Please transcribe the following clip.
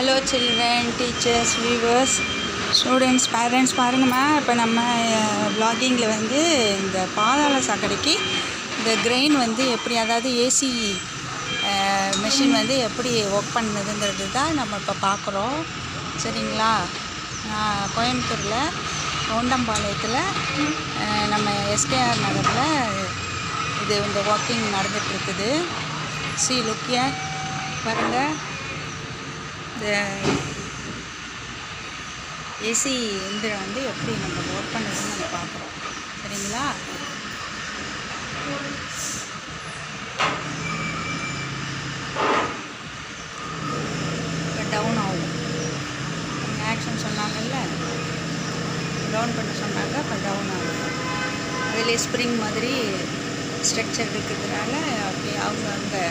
Hello children, teachers, viewers, students, parents பாருங்கம்மா. இப்போ நம்ம வ்ளாகிங்கில் வந்து இந்த பாதாள சாக்கடைக்கு இந்த கிரெயின் வந்து எப்படி, அதாவது ஏசி மெஷின் வந்து எப்படி ஒர்க் பண்ணுதுங்கிறது தான் நம்ம இப்போ பார்க்குறோம். சரிங்களா? கோயம்புத்தூரில் கவுண்டம்பாளையத்தில் நம்ம எஸ்கேஆர் நகரில் இது இந்த வாக்கிங் நடந்துகிட்ருக்குது. லுக்கிய பாருங்கள். இந்த ஏசி இயந்திரம் வந்து எப்படி நம்ம ஒர்க் பண்ணுறதுன்னு நம்ம பார்க்குறோம். சரிங்களா? இப்போ டவுன் ஆகும். ஆக்ஷன் சொன்னாங்கல்ல, டவுன் பண்ண சொன்னாங்க. இப்போ டவுன் ஆகும். அதிலே ஸ்ப்ரிங் மாதிரி ஸ்ட்ரக்சர் இருக்கிறதுனால அப்படி அவங்க அங்கே